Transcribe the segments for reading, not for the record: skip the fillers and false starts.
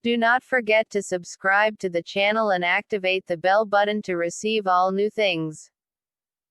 Do not forget to subscribe to the channel and activate the bell button to receive all new things.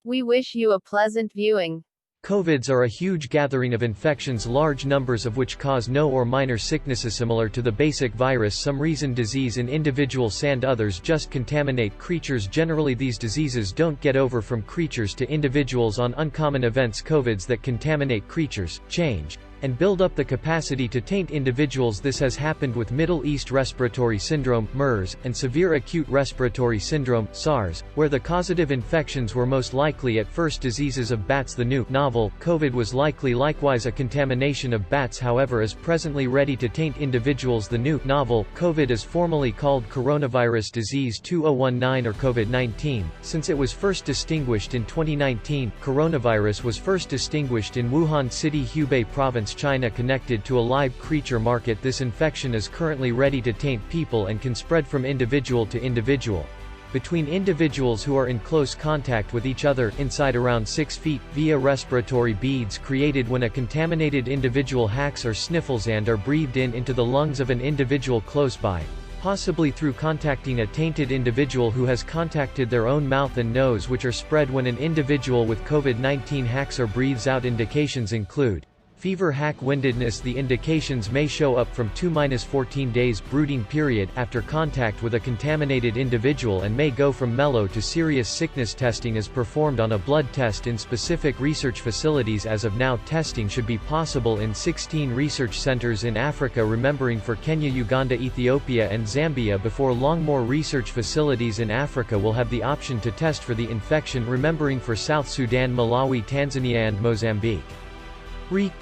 We wish you a pleasant viewing. COVIDs are a huge gathering of infections, large numbers of which cause no or minor sicknesses similar to the basic virus. Some reason disease in individuals and others just contaminate creatures. Generally these diseases don't get over from creatures to individuals on uncommon events. COVIDs that contaminate creatures, change, and build up the capacity to taint individuals. This has happened with Middle East Respiratory Syndrome (MERS) and Severe Acute Respiratory Syndrome (SARS), where the causative infections were most likely at first diseases of bats. The new, novel, COVID was likely likewise a contamination of bats, however is presently ready to taint individuals. The new, novel, COVID is formally called coronavirus disease 2019 or COVID-19, since it was first distinguished in 2019. Coronavirus was first distinguished in Wuhan City, Hubei Province, China, connected to a live creature market. This infection is currently ready to taint people and can spread from individual to individual, between individuals who are in close contact with each other, inside around 6 feet, via respiratory beads created when a contaminated individual hacks or sniffles and are breathed into the lungs of an individual close by, possibly through contacting a tainted individual who has contacted their own mouth and nose, which are spread when an individual with COVID-19 hacks or breathes out. Indications include fever, hack, windedness. The indications may show up from 2–14 days brooding period after contact with a contaminated individual and may go from mellow to serious sickness. Testing is performed on a blood test in specific research facilities. As of now, testing should be possible in 16 research centers in Africa, remembering for Kenya, Uganda, Ethiopia and Zambia. Before long, more research facilities in Africa will have the option to test for the infection, remembering for South Sudan, Malawi, Tanzania and Mozambique.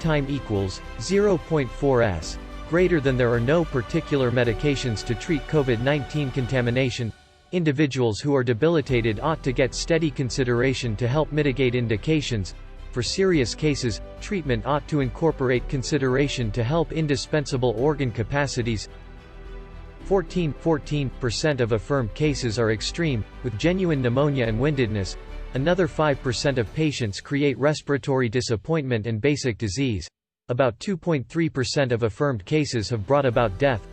Time equals 0.4s greater than. There are no particular medications to treat COVID-19 contamination. Individuals who are debilitated ought to get steady consideration to help mitigate indications. For serious cases, treatment ought to incorporate consideration to help indispensable organ capacities. 14% of affirmed cases are extreme, with genuine pneumonia and windedness. Another 5% of patients create respiratory disappointment and basic disease. About 2.3% of affirmed cases have brought about death.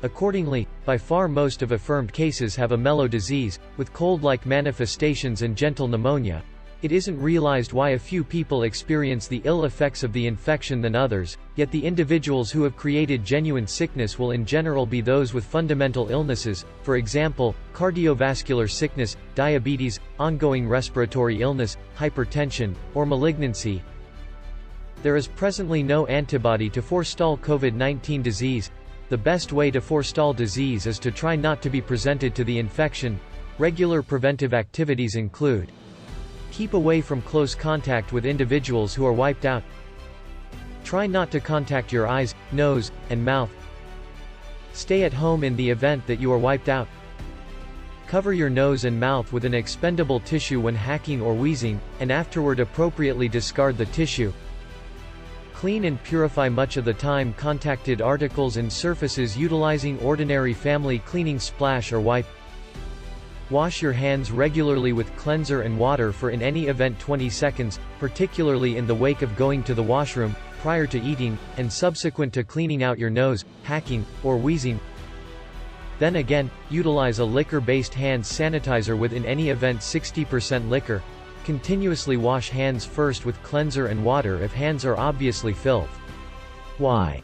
Accordingly, by far most of affirmed cases have a mellow disease, with cold-like manifestations and gentle pneumonia. It isn't realized why a few people experience the ill effects of the infection than others, yet the individuals who have created genuine sickness will in general be those with fundamental illnesses, for example, cardiovascular sickness, diabetes, ongoing respiratory illness, hypertension, or malignancy. There is presently no antibody to forestall COVID-19 disease. The best way to forestall disease is to try not to be presented to the infection. Regular preventive activities include: keep away from close contact with individuals who are wiped out. Try not to contact your eyes, nose, and mouth. Stay at home in the event that you are wiped out. Cover your nose and mouth with an expendable tissue when hacking or wheezing, and afterward appropriately discard the tissue. Clean and purify much of the time contacted articles and surfaces utilizing ordinary family cleaning splash or wipe. Wash your hands regularly with cleanser and water for in any event 20 seconds, particularly in the wake of going to the washroom, prior to eating, and subsequent to cleaning out your nose, hacking, or wheezing. Then again, utilize a liquor-based hand sanitizer with in any event 60% liquor. Continuously wash hands first with cleanser and water if hands are obviously filth. Why?